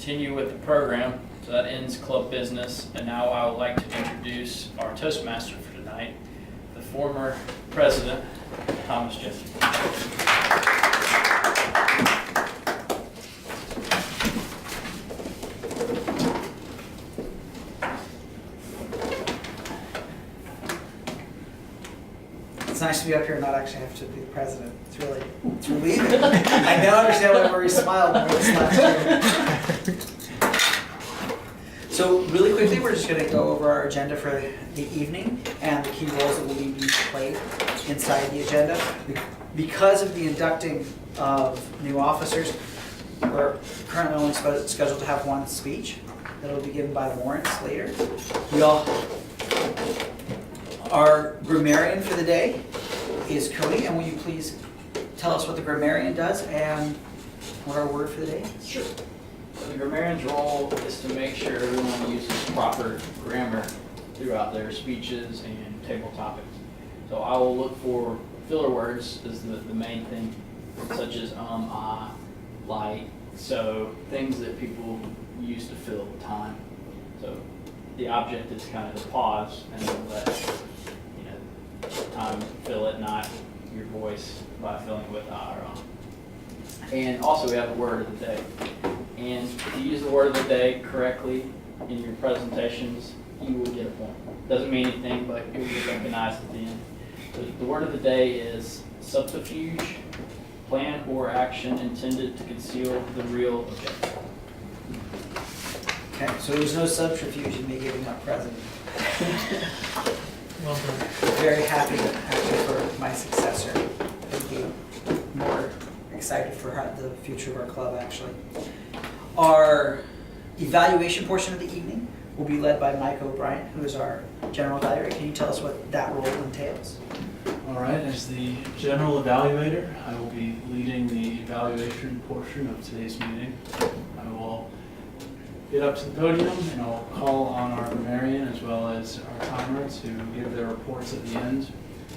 continue with the program. So that ends club business, and now I would like to introduce our Toastmaster for tonight, the former president, Thomas Jesse. It's nice to be up here and not actually have to be the president. It's relieving. I now understand why we smiled more this last year. So really quickly, we're just going to go over our agenda for the evening and the key roles that will be played inside the agenda. Because of the inducting of new officers, we're currently only scheduled to have one speech that will be given by Lawrence later. Our grammarian for the day is Cody, and will you please tell us what the grammarian does and what our word for the day is? Sure. So the grammarian's role is to make sure everyone uses proper grammar throughout their speeches and table topics. So I will look for filler words as the main thing, such as like, so, things that people use to fill time. So the object is kind of to pause and then let time fill it, not your voice by filling with or on. And also we have the word of the day. And if you use the word of the day correctly in your presentations, you will get a point. Doesn't mean anything, but you will get recognized at the end. So the word of the day is subterfuge, plan or action intended to conceal the real objective. Okay, so there's no subterfuge in me giving up president. Well done. Very happy actually for my successor. I'd be more excited for the future of our club actually. Our evaluation portion of the evening will be led by Mike O'Brien, who is our general evaluator. Can you tell us what that role entails? All right, as the general evaluator, I will be leading the evaluation portion of today's meeting. I will get up to the podium and I'll call on our grammarian as well as our timer to give their reports at the end.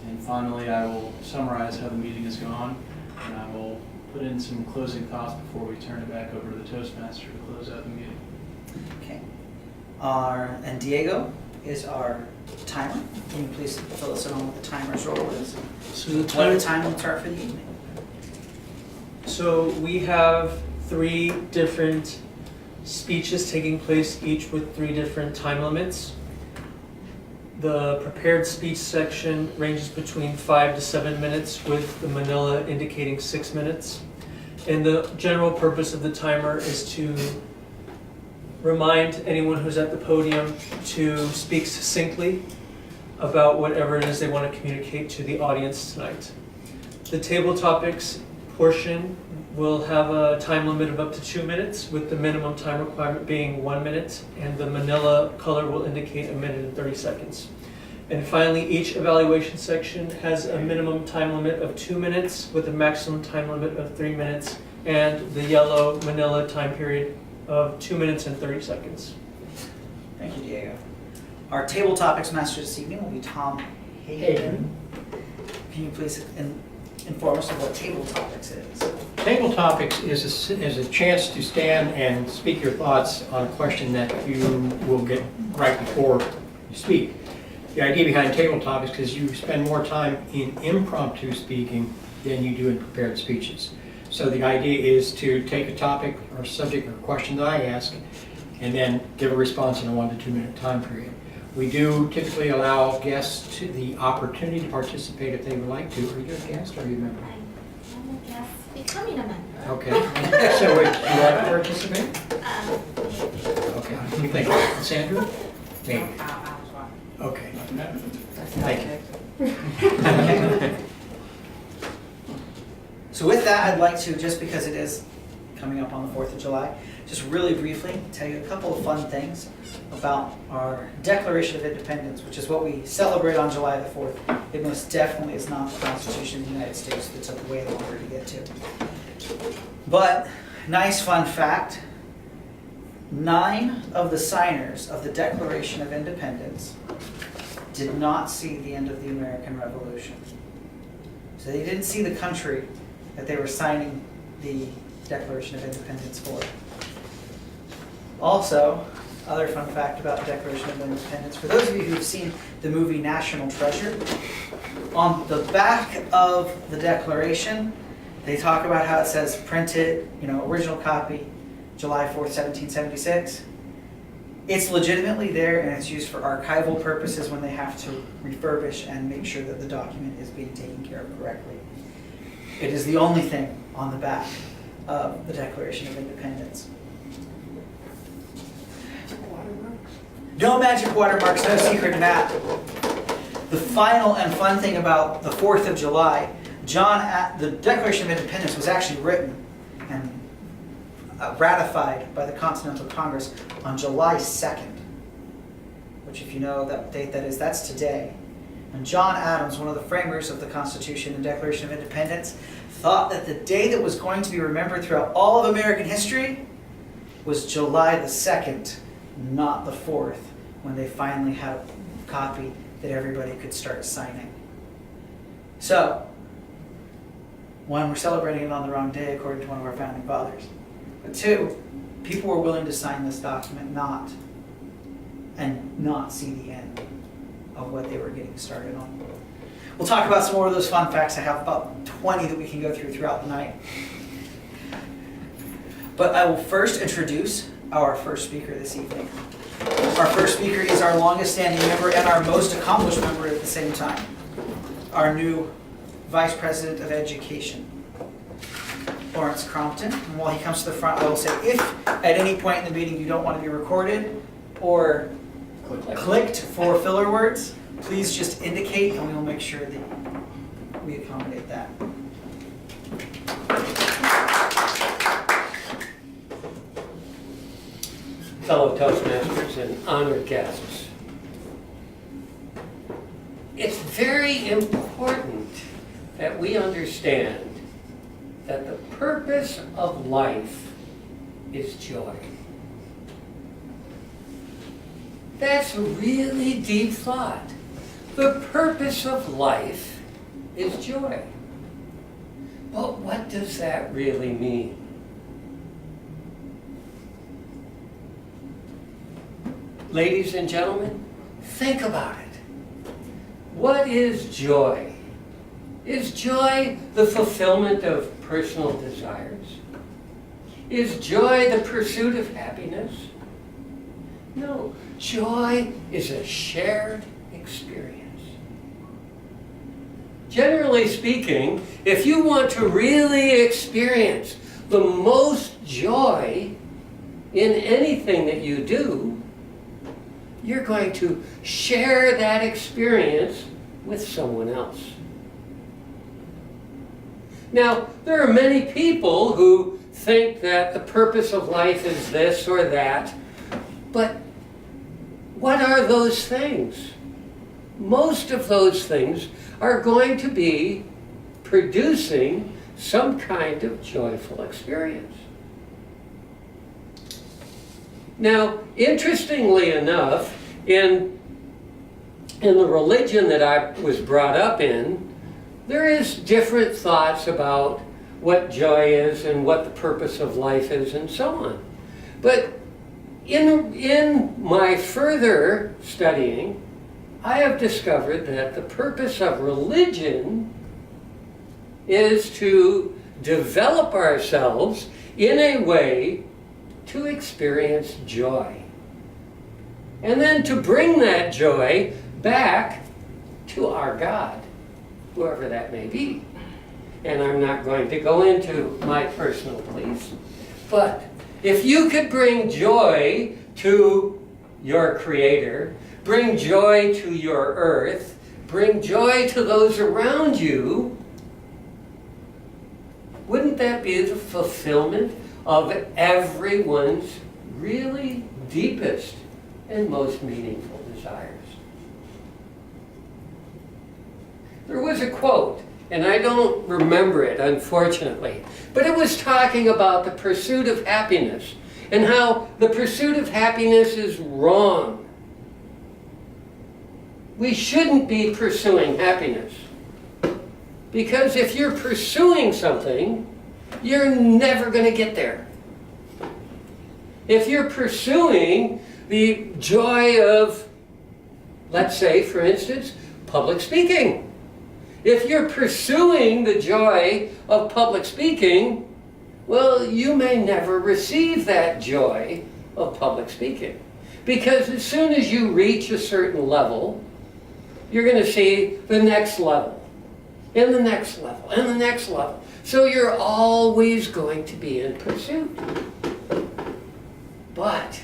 And finally, I will summarize how the meeting has gone, and I will put in some closing thoughts before we turn it back over to the Toastmaster to close out the meeting. Okay. And Diego is our timer. Can you please fill us in on what the timer's role is? So the What are the time limits are for the evening? So we have 3 different speeches taking place, each with 3 different time limits. The prepared speech section ranges between 5 to 7 minutes, with the manila indicating 6 minutes. And the general purpose of the timer is to remind anyone who's at the podium to speak succinctly about whatever it is they want to communicate to the audience tonight. The table topics portion will have a time limit of up to 2 minutes, with the minimum time requirement being 1 minute, and the manila color will indicate 1 minute and 30 seconds. And finally, each evaluation section has a minimum time limit of 2 minutes with a maximum time limit of 3 minutes, and the yellow manila time period of 2 minutes and 30 seconds. Thank you, Diego. Our table topics master this evening will be Tom Hayden. Can you please inform us of what table topics is? Table topics is a chance to stand and speak your thoughts on a question that you will get right before you speak. The idea behind table topics is you spend more time in impromptu speaking than you do in prepared speeches. So the idea is to take a topic or subject or question that I ask and then give a response in a 1 to 2 minute time period. We do typically allow guests the opportunity to participate if they would like to. Are you a guest or are you a member? I'm a guest becoming a member. Okay. So would you like to participate? Okay. What do you think? Sandra? Maybe. Okay. Thank you. So with that, I'd like to, just because it is coming up on the 4th of July, just really briefly tell you a couple of fun things about our Declaration of Independence, which is what we celebrate on July the 4th. It most definitely is not the Constitution of the United States that took way longer to get to. But, nice fun fact, 9 of the signers of the Declaration of Independence did not see the end of the American Revolution. So they didn't see the country that they were signing the Declaration of Independence for. Also, other fun fact about the Declaration of Independence, for those of you who've seen the movie National Treasure, on the back of the Declaration, they talk about how it says printed, original copy, July 4th, 1776. It's legitimately there, and it's used for archival purposes when they have to refurbish and make sure that the document is being taken care of correctly. It is the only thing on the back of the Declaration of Independence. No magic watermarks, no secret map. The final and fun thing about the 4th of July, the Declaration of Independence was actually written and ratified by the Continental Congress on July 2nd, which, if you know that date that is, that's today. And John Adams, one of the framers of the Constitution and Declaration of Independence, thought that the day that was going to be remembered throughout all of American history was July the 2nd, not the 4th, when they finally had a copy that everybody could start signing. So, one, we're celebrating it on the wrong day, according to one of our founding fathers. But two, people were willing to sign this document not see the end of what they were getting started on. We'll talk about some more of those fun facts. I have about 20 that we can go through throughout the night. But I will first introduce our first speaker this evening. Our first speaker is our longest standing member and our most accomplished member at the same time. Our new Vice President of Education, Lawrence Crompton. And while he comes to the front, I will say, if at any point in the meeting you don't want to be recorded or clicked for filler words, please just indicate and we will make sure that we accommodate that. Fellow Toastmasters and honored guests, it's very important that we understand that the purpose of life is joy. That's a really deep thought. The purpose of life is joy. But what does that really mean? Ladies and gentlemen, think about it. What is joy? Is joy the fulfillment of personal desires? Is joy the pursuit of happiness? No, joy is a shared experience. Generally speaking, if you want to really experience the most joy in anything that you do, you're going to share that experience with someone else. Now, there are many people who think that the purpose of life is this or that, but what are those things? Most of those things are going to be producing some kind of joyful experience. Now, interestingly enough, in the religion that I was brought up in, there is different thoughts about what joy is and what the purpose of life is and so on. But in my further studying, I have discovered that the purpose of religion is to develop ourselves in a way to experience joy. And then to bring that joy back to our God, whoever that may be. And I'm not going to go into my personal beliefs, but if you could bring joy to your Creator, bring joy to your earth, bring joy to those around you, wouldn't that be the fulfillment of everyone's really deepest and most meaningful desires? There was a quote, and I don't remember it, unfortunately, but it was talking about the pursuit of happiness and how the pursuit of happiness is wrong. We shouldn't be pursuing happiness, because if you're pursuing something, you're never going to get there. if you're pursuing the joy of, let's say, for instance, public speaking. If you're pursuing the joy of public speaking, well, you may never receive that joy of public speaking. Because as soon as you reach a certain level, you're going to see the next level, and the next level, and the next level. So you're always going to be in pursuit. But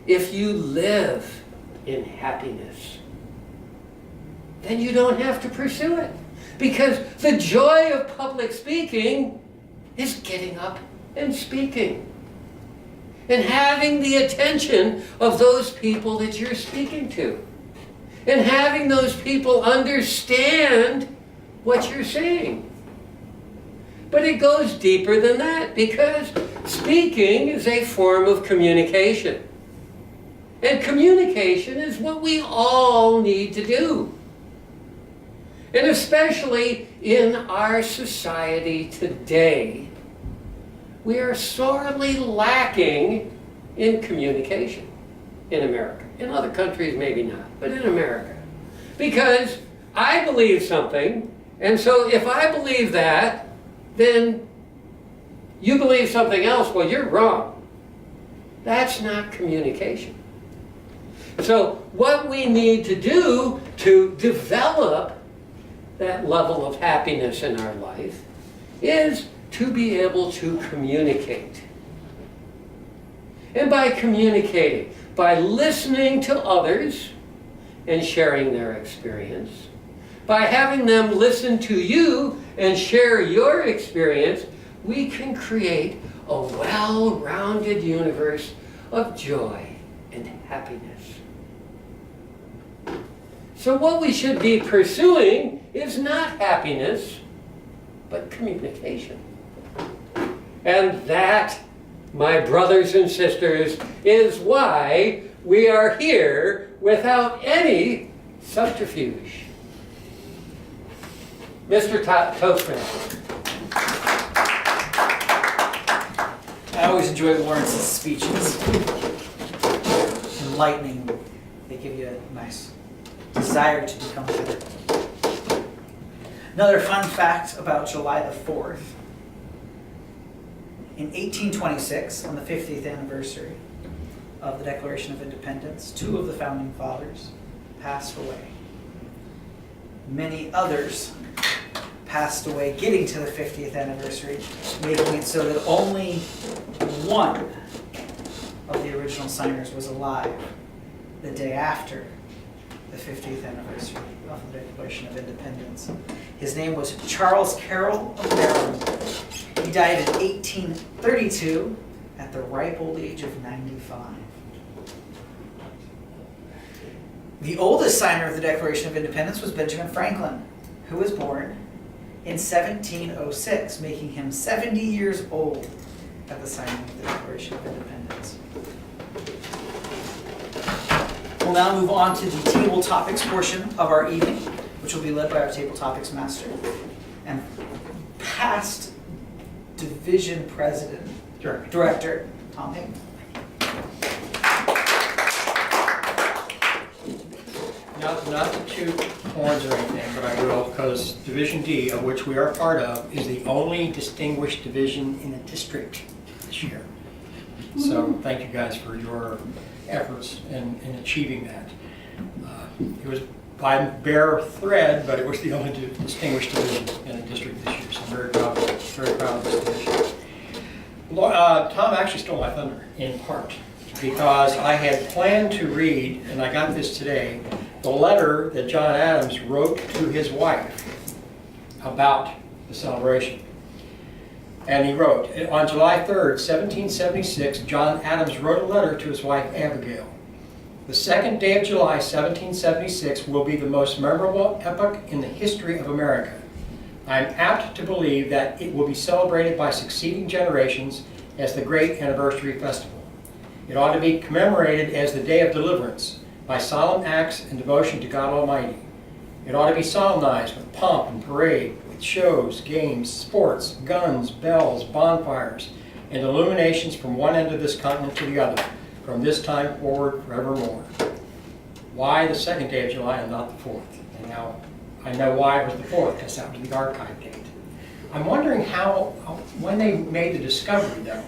if you live in happiness, then you don't have to pursue it. Because the joy of public speaking is getting up and speaking. And having the attention of those people that you're speaking to. And having those people understand what you're saying. But it goes deeper than that, because speaking is a form of communication. And communication is what we all need to do. And especially in our society today, we are sorely lacking in communication in America. In other countries, maybe not, but in America. Because I believe something, and so if I believe that, then you believe something else, well, you're wrong. That's not communication. So what we need to do to develop that level of happiness in our life is to be able to communicate. And by communicating, by listening to others and sharing their experience, by having them listen to you and share your experience, we can create a well-rounded universe of joy and happiness. So what we should be pursuing is not happiness, but communication. And that, my brothers and sisters, is why we are here without any subterfuge. Mr. Toastmaster. I always enjoy Lawrence's speeches. Enlightening. They give you a nice desire to become better. Another fun fact about July the 4th. In 1826, on the 50th anniversary of the Declaration of Independence, 2 of the founding fathers passed away. Many others passed away getting to the 50th anniversary, making it so that only one of the original signers was alive the day after the 50th anniversary of the Declaration of Independence. His name was Charles Carroll of Maryland. He died in 1832 at the ripe old age of 95. The oldest signer of the Declaration of Independence was Benjamin Franklin, who was born in 1706, making him 70 years old at the signing of the Declaration of Independence. We'll now move on to the table topics portion of our evening, which will be led by our table topics master and past division president, director, Tom Hickman. Not to toot horns or anything, but I will, because Division D, of which we are part of, is the only distinguished division in a district this year. So thank you guys for your efforts in achieving that. It was by bare thread, but it was the only distinguished division in a district this year. So I'm very proud of this division. Tom actually stole my thunder in part, because I had planned to read, and I got this today, the letter that John Adams wrote to his wife about the celebration. And he wrote, on July 3rd, 1776, John Adams wrote a letter to his wife Abigail. The second day of July, 1776, will be the most memorable epoch in the history of America. I am apt to believe that it will be celebrated by succeeding generations as the great anniversary festival. It ought to be commemorated as the day of deliverance, by solemn acts and devotion to God Almighty. It ought to be solemnized with pomp and parade, with shows, games, sports, guns, bells, bonfires, and illuminations from one end of this continent to the other, from this time forward forevermore. Why the second day of July and not the 4th? And now I know why it was the 4th, because that was the archive date. I'm wondering when they made the discovery, though,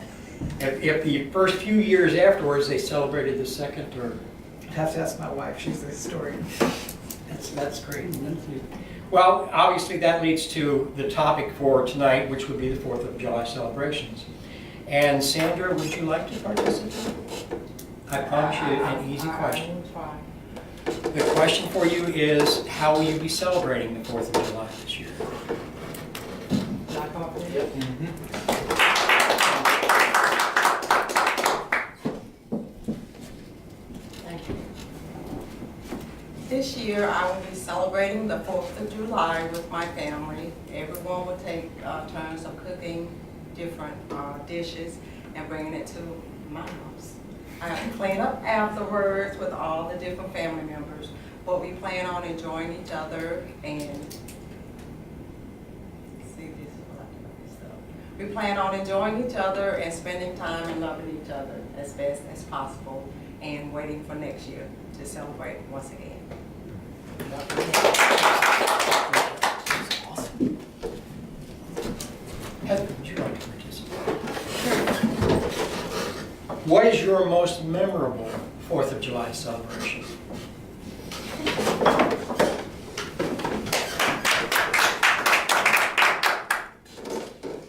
if the first few years afterwards they celebrated the second or... I'd have to ask my wife, she's the historian. That's great. Well, obviously that leads to the topic for tonight, which would be the 4th of July celebrations. And Sandra, would you like to participate? I promise you an easy question. The question for you is, how will you be celebrating the 4th of July this year? Thank you. This year, I will be celebrating the 4th of July with my family. Everyone will take turns of cooking different dishes and bringing it to my house. I have to clean up afterwards with all the different family members, but we plan on enjoying each other and we plan on enjoying each other and spending time and loving each other as best as possible and waiting for next year to celebrate once again. Awesome. Heather, would you like to participate? What is your most memorable 4th of July celebration?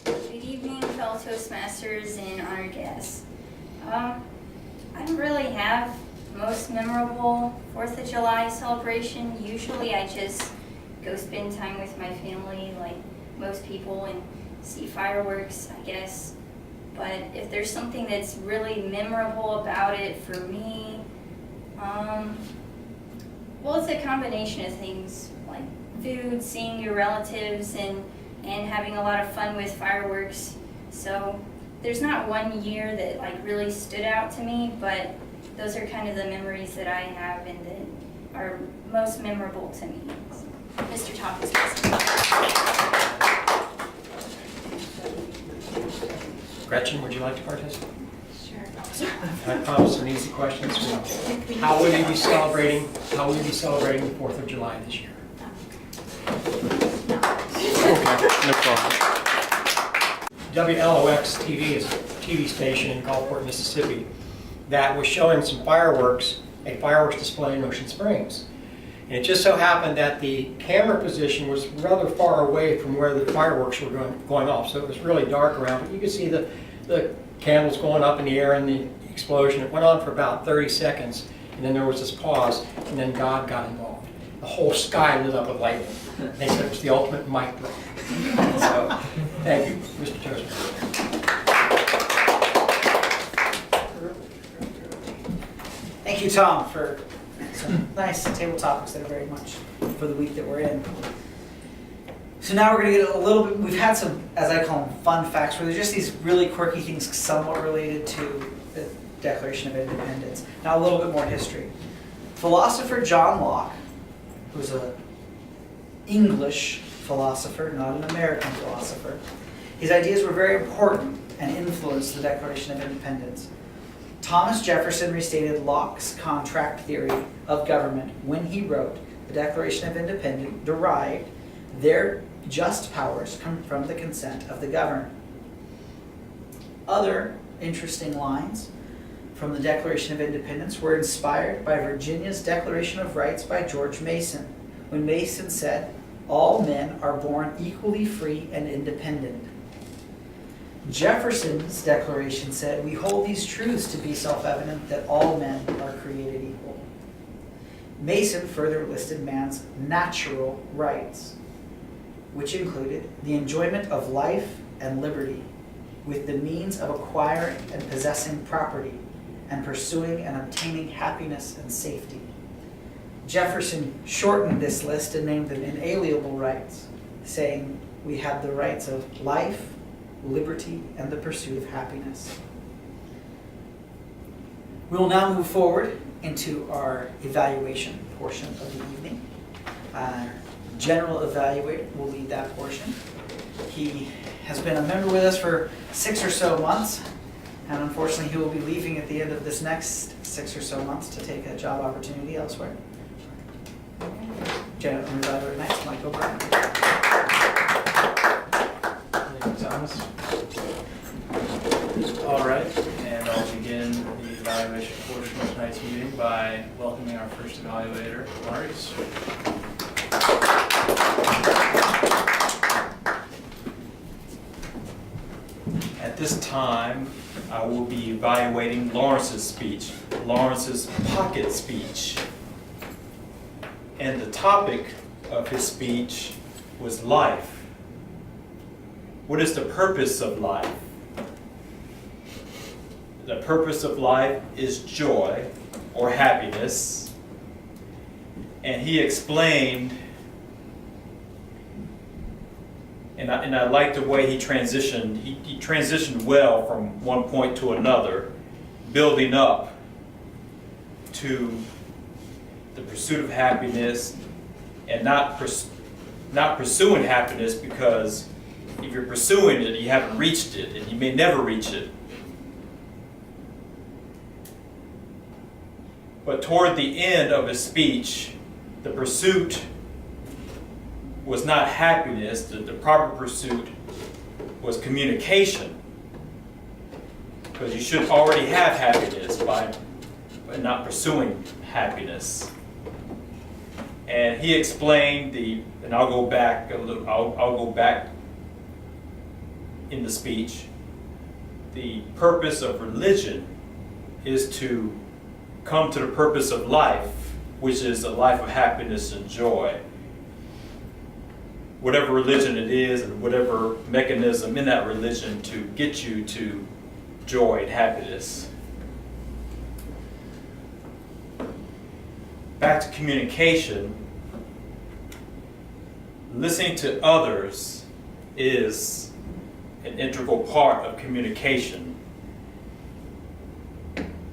Good evening, fellow Toastmasters and honored guests. I don't really have most memorable 4th of July celebration. Usually I just go spend time with my family like most people and see fireworks, I guess. But if there's something that's really memorable about it for me, well, it's a combination of things like food, seeing your relatives, and having a lot of fun with fireworks. So there's not one year that like really stood out to me, but those are kind of the memories that I have and that are most memorable to me. So, Mr. Top is Gretchen, would you like to participate? Sure. I promise some easy questions. How will you be celebrating? How will you be celebrating the 4th of July this year? No problem. WLOX TV is a TV station in Gulfport, Mississippi, that was showing some fireworks, a fireworks display in Ocean Springs. And it just so happened that the camera position was rather far away from where the fireworks were going off, so it was really dark around, but you could see the candles going up in the air and the explosion. It went on for about 30 seconds, and then there was this pause, and then God got involved. The whole sky lit up with lightning. They said it was the ultimate mic drop. So, thank you, Mr. Toastmaster. Thank you, Tom, for some nice table topics that are very much for the week that we're in. So now we're going to get a little bit, we've had some, as I call them, fun facts, where they're just these really quirky things somewhat related to the Declaration of Independence. Now a little bit more history. Philosopher John Locke, who's an English philosopher, not an American philosopher, his ideas were very important and influenced the Declaration of Independence. Thomas Jefferson restated Locke's contract theory of government when he wrote, "The Declaration of Independence derived their just powers come from the consent of the governed." Other interesting lines from the Declaration of Independence were inspired by Virginia's Declaration of Rights by George Mason, when Mason said, "All men are born equally free and independent." Jefferson's declaration said, "We hold these truths to be self-evident that all men are created equal." Mason further listed man's natural rights, which included the enjoyment of life and liberty, with the means of acquiring and possessing property, and pursuing and obtaining happiness and safety. Jefferson shortened this list and named them inalienable rights, saying, "We have the rights of life, liberty, and the pursuit of happiness." We will now move forward into our evaluation portion of the evening. Our general evaluator will lead that portion. He has been a member with us for 6 or so months, and unfortunately he will be leaving at the end of this next 6 or so months to take a job opportunity elsewhere. Janet, and evaluator next, Mike O'Brien. Thank you, Thomas. All right, and I'll begin the evaluation portion of tonight's meeting by welcoming our first evaluator, Maurice. At this time, I will be evaluating Lawrence's speech, Lawrence's pocket speech. And the topic of his speech was life. What is the purpose of life? The purpose of life is joy or happiness. And he explained, and I like the way he transitioned. He transitioned well from one point to another, building up to the pursuit of happiness, and not pursuing happiness because if you're pursuing it, you haven't reached it, and you may never reach it. But toward the end of his speech, the pursuit was not happiness. The proper pursuit was communication. Because you should already have happiness by not pursuing happiness. And he explained and I'll go back a little, I'll go back in the speech. The purpose of religion is to come to the purpose of life, which is a life of happiness and joy. Whatever religion it is, and whatever mechanism in that religion to get you to joy and happiness. Back to communication. Listening to others is an integral part of communication.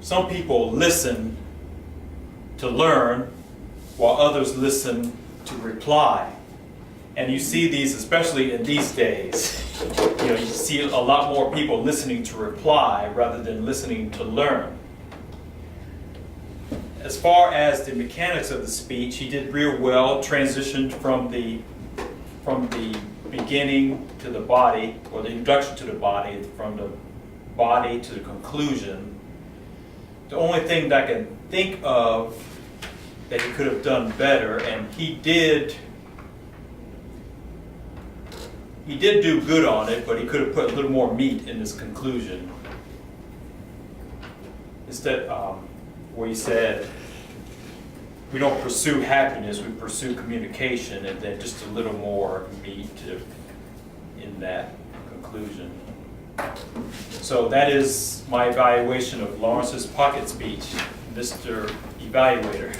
Some people listen to learn, while others listen to reply. And you see these, especially in these days, you see a lot more people listening to reply rather than listening to learn. As far as the mechanics of the speech, he did real well, transitioned from the beginning to the body, or the introduction to the body, from the body to the conclusion. The only thing that I can think of that he could have done better, and he did do good on it, but he could have put a little more meat in his conclusion. Instead, where he said, we don't pursue happiness, we pursue communication, and then just a little more meat in that conclusion. So that is my evaluation of Lawrence's pocket speech, Mr. Evaluator.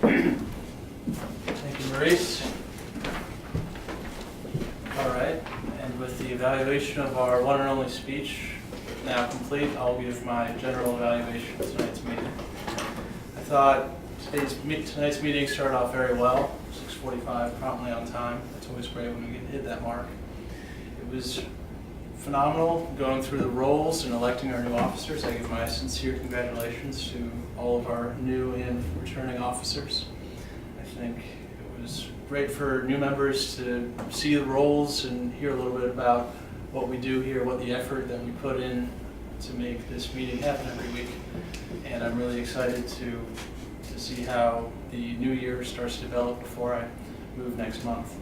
Thank you, Maurice. All right, and with the evaluation of our one and only speech now complete, I'll give my general evaluation of tonight's meeting. I thought tonight's meeting started off very well, 6:45, promptly on time. It's always great when we hit that mark. It was phenomenal going through the roles and electing our new officers. I give my sincere congratulations to all of our new and returning officers. I think it was great for new members to see the roles and hear a little bit about what we do here, what the effort that we put in to make this meeting happen every week. And I'm really excited to see how the new year starts to develop before I move next month.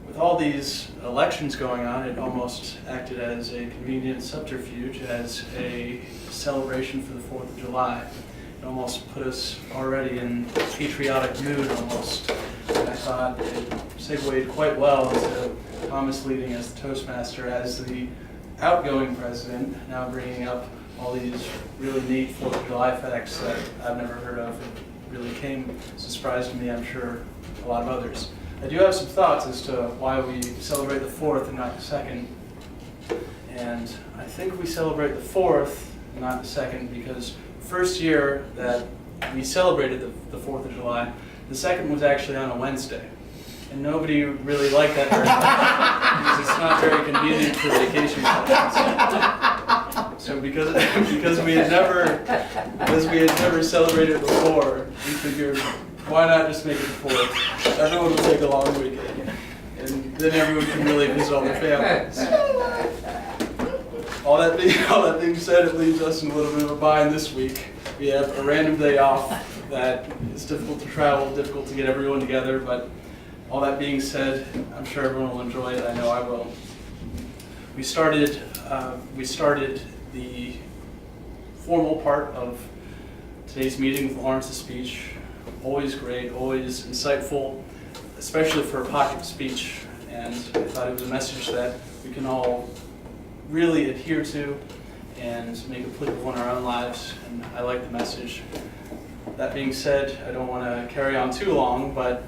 With all these elections going on, it almost acted as a convenient subterfuge, as a celebration for the 4th of July. It almost put us already in patriotic mood almost. And I thought it segued quite well into Thomas leading as the Toastmaster, as the outgoing president, now bringing up all these really neat 4th of July facts that I've never heard of. It really came as a surprise to me, I'm sure a lot of others. I do have some thoughts as to why we celebrate the 4th and not the 2nd. And I think we celebrate the 4th, not the 2nd, because the first year that we celebrated the 4th of July, the 2nd was actually on a Wednesday. and nobody really liked that very much because it's not very convenient for vacation plans. So because we had never celebrated before, we figured why not just make it the 4th? Everyone will take a long weekend, and then everyone can really visit all their families. All that being said, it leaves us in a little bit of a bind this week. We have a random day off that is difficult to travel, difficult to get everyone together, but all that being said, I'm sure everyone will enjoy it. I know I will. We started the formal part of today's meeting with Lawrence's speech. Always great, always insightful, especially for a pocket speech, and I thought it was a message that we can all really adhere to and make applicable in our own lives, and I like the message. That being said, I don't want to carry on too long, but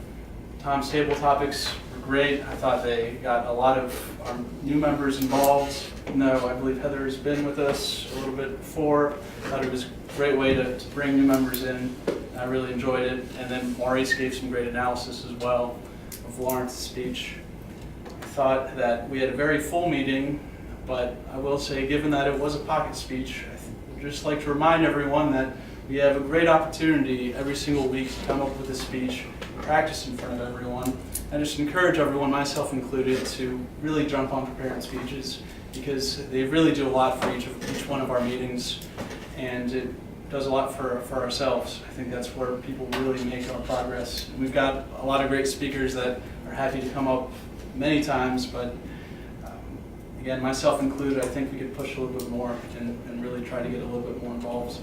Tom's table topics were great. I thought they got a lot of our new members involved. No, I believe Heather has been with us a little bit before. I thought it was a great way to bring new members in. I really enjoyed it. And then Maurice gave some great analysis as well of Lawrence's speech. I thought that we had a very full meeting, but I will say, given that it was a pocket speech, I'd just like to remind everyone that we have a great opportunity every single week to come up with a speech, practice in front of everyone, and just encourage everyone, myself included, to really jump on prepared speeches, because they really do a lot for each one of our meetings, and it does a lot for ourselves. I think that's where people really make our progress. We've got a lot of great speakers that are happy to come up many times, but again, myself included, I think we could push a little bit more and really try to get a little bit more involved.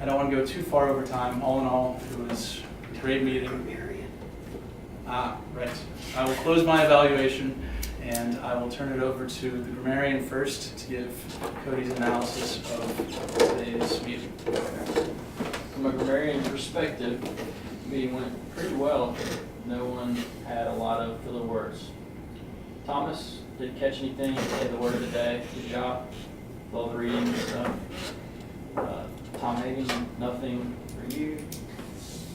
I don't want to go too far over time. All in all, it was a great meeting. Right. I will close my evaluation, and I will turn it over to the grammarian first to give Cody's analysis of today's meeting. From a grammarian perspective, the meeting went pretty well. No one had a lot of filler words. Thomas, did you catch anything? You had the word of the day. Good job. With all the reading and stuff. Tom Hagen, nothing for you.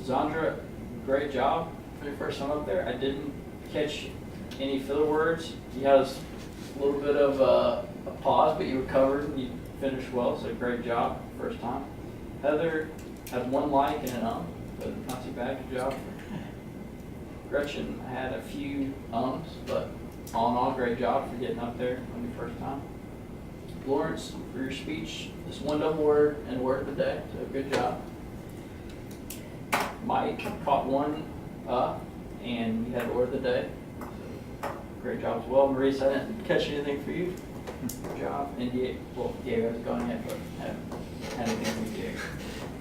Zandra, great job for your first time up there. I didn't catch any filler words. You had a little bit of a pause, but you recovered and you finished well, so great job first time. Heather had one like and an but not too bad. Good job. Gretchen had a few but all in all, great job for getting up there on your first time. Lawrence, for your speech, just one double word and word of the day, so good job. Mike caught one and you had the word of the day, so great job as well. Maurice, I didn't catch anything for you. Good job. And Diego's gone yet, but haven't had anything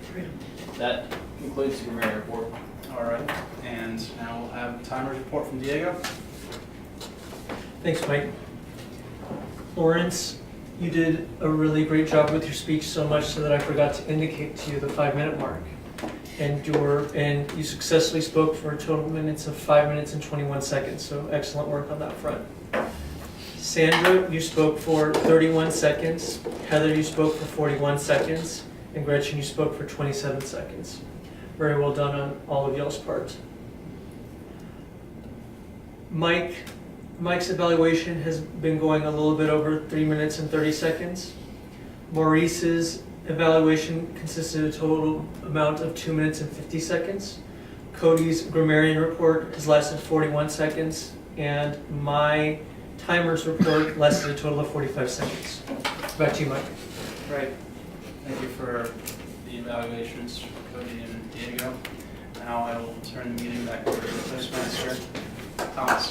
for Diego. That concludes the grammar report. All right, and now we'll have a timer's report from Diego. Thanks, Mike. Lawrence, you did a really great job with your speech, so much so that I forgot to indicate to you the 5-minute mark. And you successfully spoke for a total minutes of 5 minutes and 21 seconds, so excellent work on that front. Sandra, you spoke for 31 seconds. Heather, you spoke for 41 seconds. And Gretchen, you spoke for 27 seconds. Very well done on all of y'all's part. Mike's evaluation has been going a little bit over 3 minutes and 30 seconds. Maurice's evaluation consisted of a total amount of 2 minutes and 50 seconds. Cody's grammarian report has lasted 41 seconds, and my timer's report lasted a total of 45 seconds. Back to you, Mike. Great. Thank you for the evaluations, Cody and Diego. Now I will turn the meeting back over to the Toastmaster, Thomas.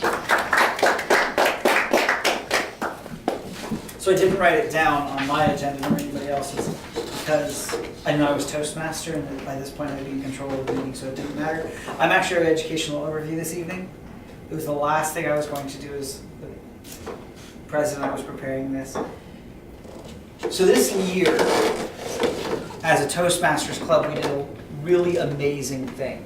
So I didn't write it down on my agenda or anybody else's because I know I was Toastmaster and by this point I'd be in control of the meeting, so it didn't matter. I'm actually an educational overview this evening. It was the last thing I was going to do as the president. I was preparing this. So this year, as a Toastmasters Club, we did a really amazing thing.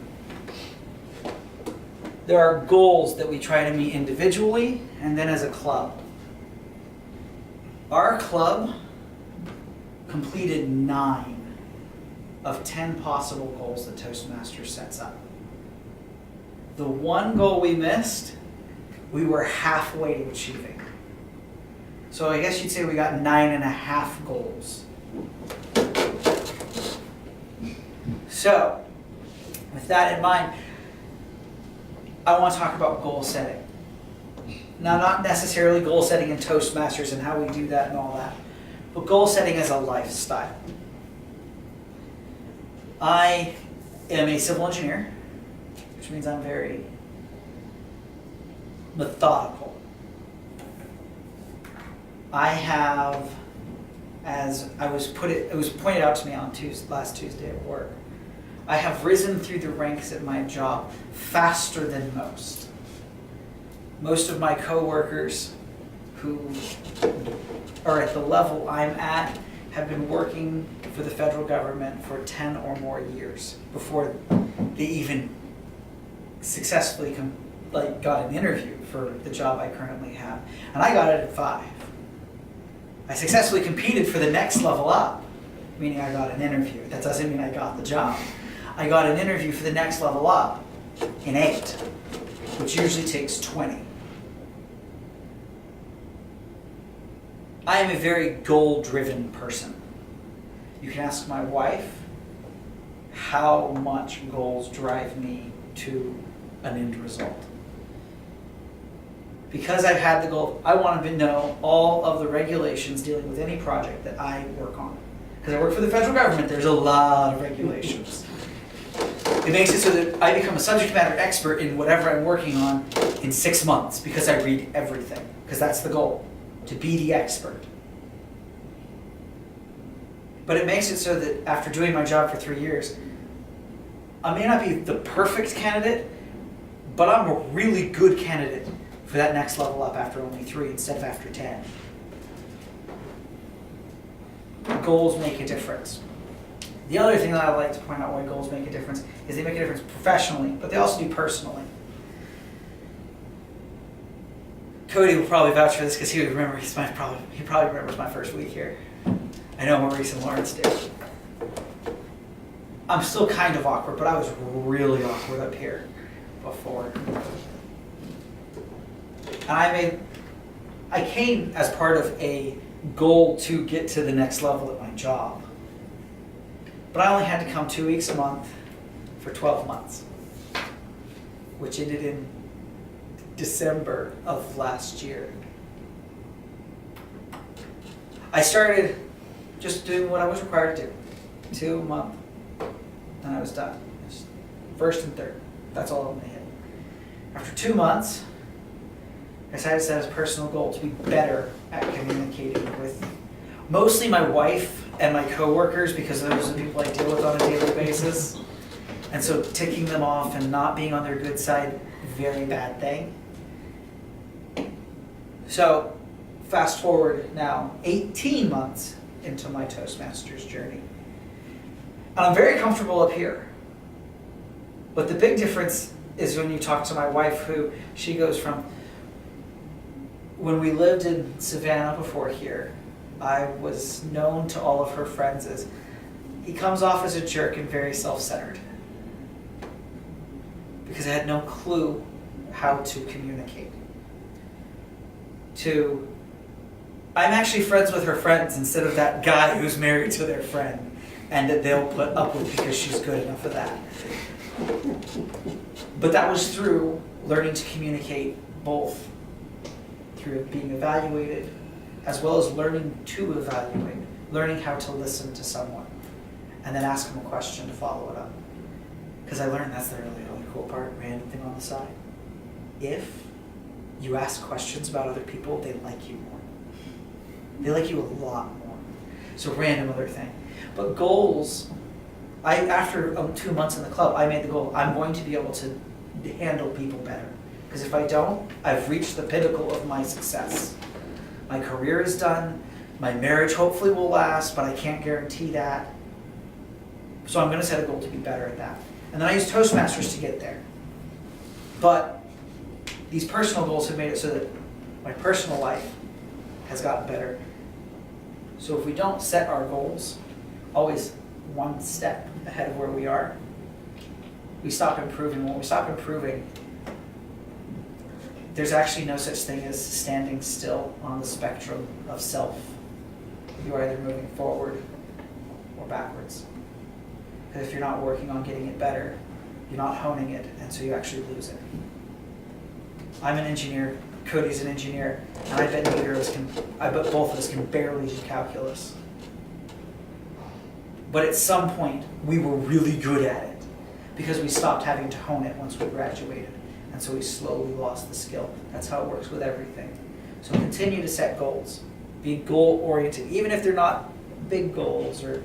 There are goals that we try to meet individually and then as a club. Our club completed 9 of 10 possible goals that Toastmasters sets up. The one goal we missed, we were halfway to achieving. So I guess you'd say we got 9.5 goals. So, with that in mind, I want to talk about goal setting. Now, not necessarily goal setting in Toastmasters and how we do that and all that, but goal setting as a lifestyle. I am a civil engineer, which means I'm very methodical. I have, as it was pointed out to me on last Tuesday at work, I have risen through the ranks at my job faster than most. Most of my coworkers who are at the level I'm at have been working for the federal government for 10 or more years before they even successfully got an interview for the job I currently have. And I got it at 5. I successfully competed for the next level up, meaning I got an interview. That doesn't mean I got the job. I got an interview for the next level up in 8, which usually takes 20. I am a very goal-driven person. You can ask my wife how much goals drive me to an end result. Because I've had the goal, I want to know all of the regulations dealing with any project that I work on. Because I work for the federal government, there's a lot of regulations. It makes it so that I become a subject matter expert in whatever I'm working on in 6 months because I read everything. Because that's the goal, to be the expert. But it makes it so that after doing my job for 3 years, I may not be the perfect candidate, but I'm a really good candidate for that next level up after only 3 instead of after 10. Goals make a difference. The other thing that I like to point out why goals make a difference is they make a difference professionally, but they also do personally. Cody will probably vouch for this because he would remember. He probably remembers my first week here. I know Maurice and Lawrence do. I'm still kind of awkward, but I was really awkward up here before. And I came as part of a goal to get to the next level at my job. But I only had to come 2 weeks a month for 12 months, which ended in December of last year. I started just doing what I was required to do, 2 a month, and I was done. Just first and third, that's all I'm gonna hit. After 2 months, I decided to set as a personal goal to be better at communicating with mostly my wife and my coworkers, because those are the people I deal with on a daily basis. And so ticking them off and not being on their good side, very bad thing. So fast forward now 18 months into my Toastmasters journey. And I'm very comfortable up here. But the big difference is when you talk to my wife, who she goes from, when we lived in Savannah before here, I was known to all of her friends as, he comes off as a jerk and very self-centered. Because I had no clue how to communicate. To, I'm actually friends with her friends instead of that guy who's married to their friend and that they'll put up with because she's good enough for that. But that was through learning to communicate both through being evaluated as well as learning to evaluate, learning how to listen to someone and then ask them a question to follow it up. Because I learned that's the really cool part, random thing on the side. If you ask questions about other people, they like you more. They like you a lot more. So random other thing. But goals, after 2 months in the club, I made the goal, I'm going to be able to handle people better. Because if I don't, I've reached the pinnacle of my success. My career is done, my marriage hopefully will last, but I can't guarantee that. So I'm going to set a goal to be better at that. And then I use Toastmasters to get there. But these personal goals have made it so that my personal life has gotten better. So if we don't set our goals, always one step ahead of where we are, we stop improving. When we stop improving, there's actually no such thing as standing still on the spectrum of self. You're either moving forward or backwards. Because if you're not working on getting it better, you're not honing it, and so you actually lose it. I'm an engineer, Cody's an engineer, and I bet both of us can barely do calculus. But at some point, we were really good at it because we stopped having to hone it once we graduated. And so we slowly lost the skill. That's how it works with everything. So continue to set goals. Be goal-oriented, even if they're not big goals or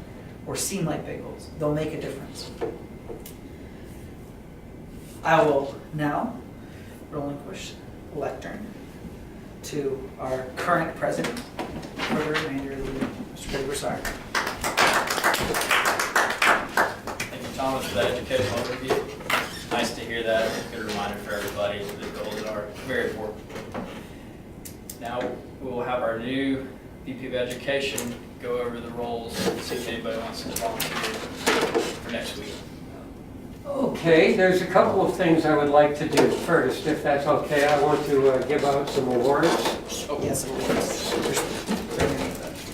seem like big goals. They'll make a difference. I will now relinquish the lectern to our current president for the remainder of the meeting, Mr. Cody Broussard. Thank you, Thomas, for that educational overview. Nice to hear that. Good reminder for everybody that the goals are very important. Now we'll have our new VP of Education go over the roles, see if anybody wants to volunteer for next week. Okay, there's a couple of things I would like to do. First, if that's okay, I want to give out some awards. Oh, yes, of course.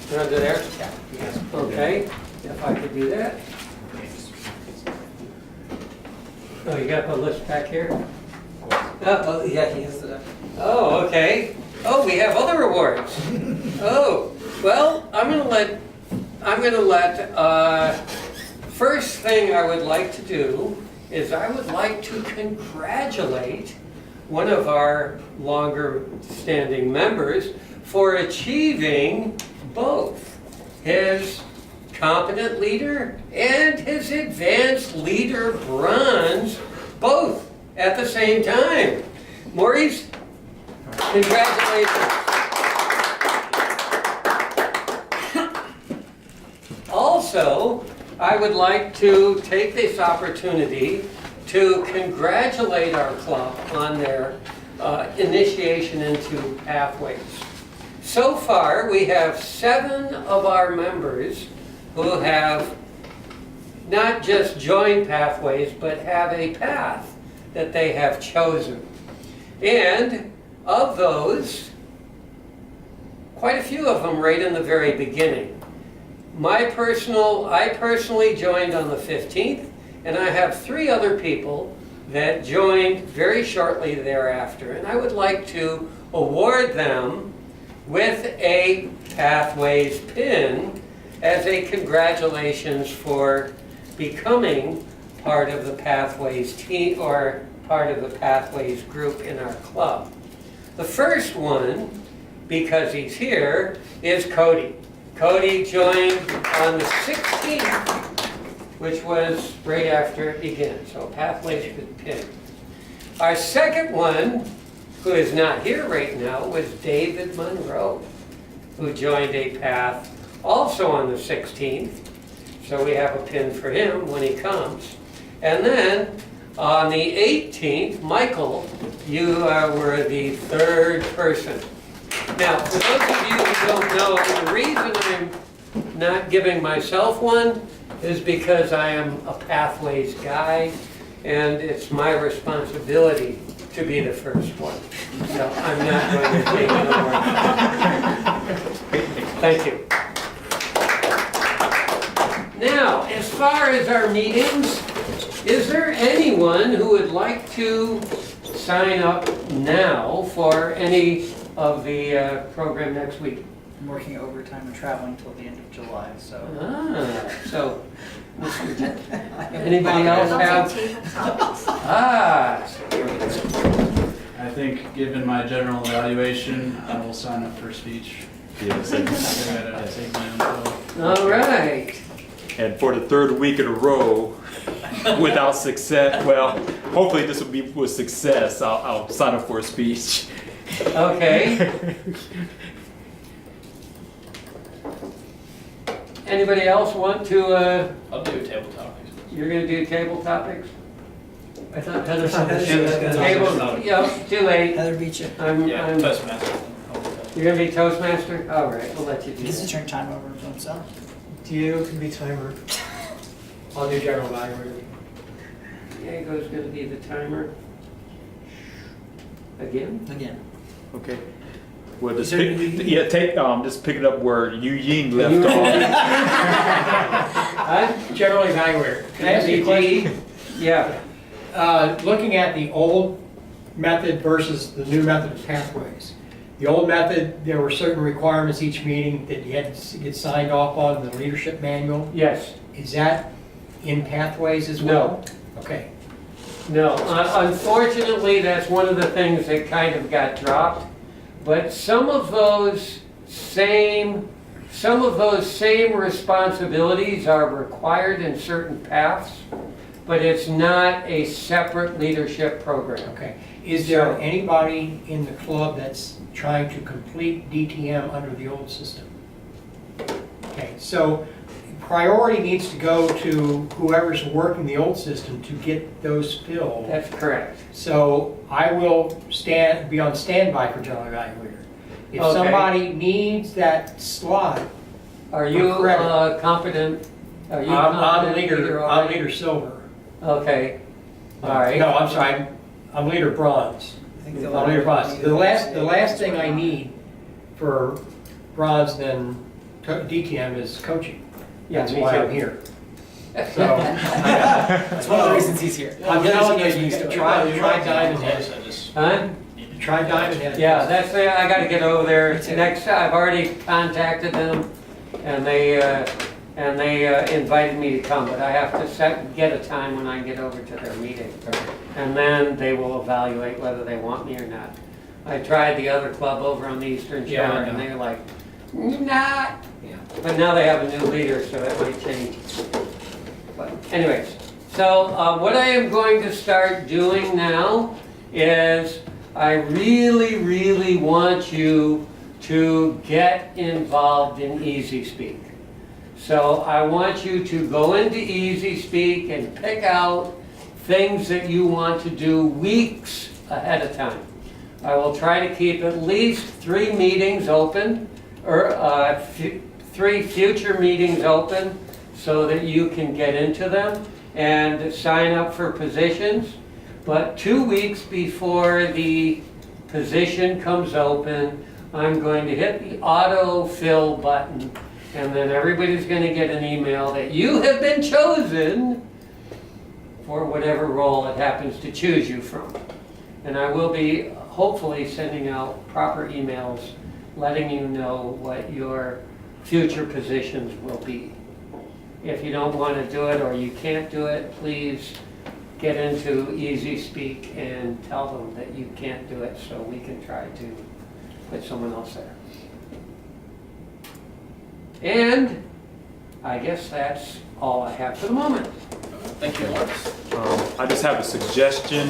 They're under there? Yeah. Yes. Okay, if I could do that. Oh, you got the list back here? Oh, yeah, he has the... Oh, okay. Oh, we have other awards. Oh, well, I'm gonna let, first thing I would like to do is I would like to congratulate one of our longer standing members for achieving both his competent leader and his advanced leader bronze, both at the same time. Maurice, congratulations. Also, I would like to take this opportunity to congratulate our club on their initiation into Pathways. So far, we have 7 of our members who have not just joined Pathways, but have a path that they have chosen. And of those, quite a few of them right in the very beginning. I personally joined on the 15th, and I have 3 other people that joined very shortly thereafter. And I would like to award them with a Pathways pin as a congratulations for becoming part of the Pathways team or part of the Pathways group in our club. The first one, because he's here, is Cody. Cody joined on the 16th, which was right after it began, so Pathways with pin. Our second one, who is not here right now, was David Monroe, who joined a path also on the 16th. So we have a pin for him when he comes. And then on the 18th, Michael, you were the 3rd person. Now, for those of you who don't know, the reason I'm not giving myself one is because I am a Pathways guy, and it's my responsibility to be the first one. So I'm not going to take an award. Thank you. Now, as far as our meetings, is there anyone who would like to sign up now for any of the program next week? I'm working overtime and traveling till the end of July, so... So, anybody else have? I think, given my general evaluation, I will sign up for speech. Yes. I gotta take my info. All right. And for the 3rd week in a row, without success, well, hopefully this will be with success, I'll sign up for a speech. Okay. Anybody else want to, I'll do table topics. you're gonna do table topics? I thought Heather said Heather that she was said gonna. Table, yeah, too late. Heather beat you. Yeah, Toastmaster. You're gonna be Toastmaster? All right, we'll let you do He gets to that. turn time over to himself. Diego can be timer. I'll do general evaluator. Diego's gonna be the timer. again. Again. Okay. Well, just So pick, you- yeah, just pick it up where Eugene left off. General evaluator, can I ask you a question? Yeah, Looking at the old method versus the new method of pathways. The old method, there were certain requirements each meeting that you had to get signed off on in the leadership manual. yes, Is that in pathways as well? Okay. no. Unfortunately, that's one of the things that kind of got dropped. But some of those same responsibilities are required in certain paths, but it's not a separate leadership program. Okay. Is there anybody in the club that's trying to complete DTM under the old system? Okay, so priority needs to go to whoever's working the old system to get those filled. That's correct. So I will be on standby for general evaluator. If Okay. somebody needs that slot, Are you Correct. competent? Are you I'm competent leader already? silver. Okay, all right. No, I'm sorry, I'm leader bronze. I think the I'm leader bronze. The last thing I need for bronze then DTM is coaching. Yeah, That's me why too. I'm here. So, That's one of the reasons he's here. I'm telling you, He's doing it. try diamond head. Huh? Try diamond head. Yeah, that's, I gotta get over there next, I've already contacted them, and they invited me to come, but I have to get a time when I get over to their meeting. And then they will evaluate whether they want me or not. I tried the other club over on the Eastern Shore, Yeah, I and know. they were like, not. Yeah. But now they have a new leader, so that might change. But anyways, so what I am going to start doing now is I really, really want you to get involved in Easy Speak. So I want you to go into Easy Speak and pick out things that you want to do weeks ahead of time. I will try to keep at least 3 meetings open, or 3 future meetings open, so that you can get into them and sign up for positions. But 2 weeks before the position comes open, I'm going to hit the auto-fill button, and then everybody's going to get an email that you have been chosen for whatever role it happens to choose you from. And I will be hopefully sending out proper emails letting you know what your future positions will be. If you don't want to do it or you can't do it, please get into Easy Speak and tell them that you can't do it so we can try to put someone else there. And I guess that's all I have for the moment. Thank you, Alex. I just have a suggestion,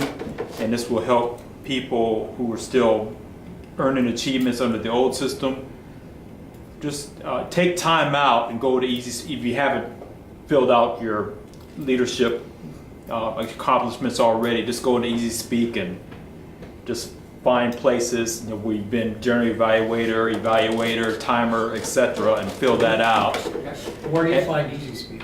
and this will help people who are still earning achievements under the old system. Just take time out and go to Easy. If you haven't filled out your leadership accomplishments already, just go to Easy Speak and just find places where you've been general evaluator, timer, etc., and fill that out. Where do you find Easy Speak?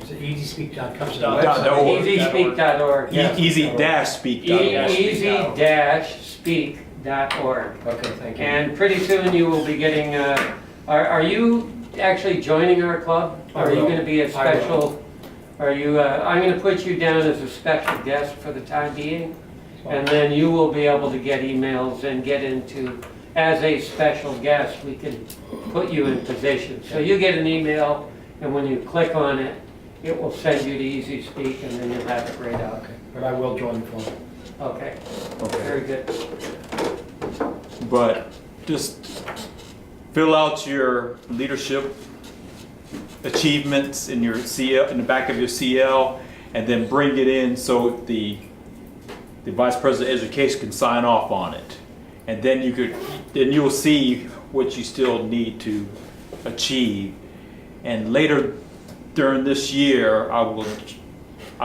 Is it easyspeak.com? Easyspeak.org. yes. Easy-speak.org. Easy-speak.org. Okay, thank you. And pretty soon you will be getting, are you actually joining our club? I Are you will. going to be a I will. special, are you, I'm going to put you down as a special guest for the time being. And then you will be able to get emails and get into, as a special guest, we can put you in position. So you get an email, and when you click on it, it will send you to Easy Speak, and then you'll have it right out. Okay, but I will join the club. Okay, Okay. very good. But just fill out your leadership achievements in your CL, in the back of your CL, and then bring it in so the Vice President of Education can sign off on it. And then you'll see what you still need to achieve. And later during this year, I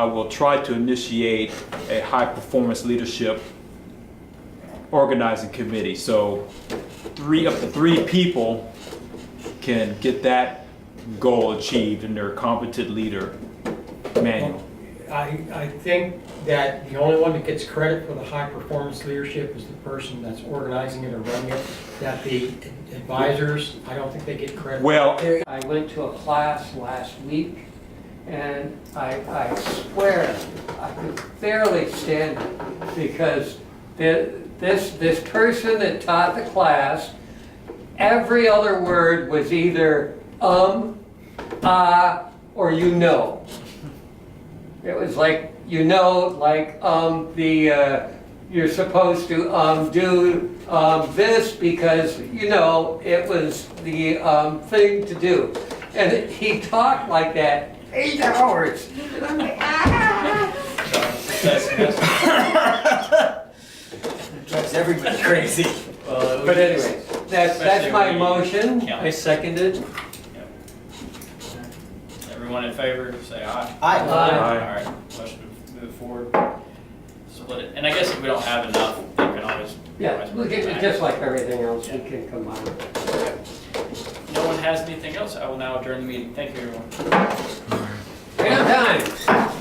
will try to initiate a high performance leadership organizing committee. So up to 3 people can get that goal achieved in their competent leader manual. I think that the only one that gets credit for the high performance leadership is the person that's organizing it or running it. That the advisors, I don't think they get credit. Well, I went to a class last week, and I swear I could barely stand it because this person that taught the class, every other word was either or you know. It was like, you know, like you're supposed to do this because, you know, it was the thing to do. And he talked like that 8 hours. And I'm like, Drives everybody crazy. But anyway, that's my motion. I seconded. Everyone in favor, say aye. Aye. All right, motion to move forward, split it. And I guess if we don't have enough, we can always. Yeah, bring it back. just like everything else, we can combine. No one has anything else, I will now adjourn the meeting. Thank you, everyone. Time.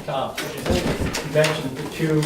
Tom, you mentioned the two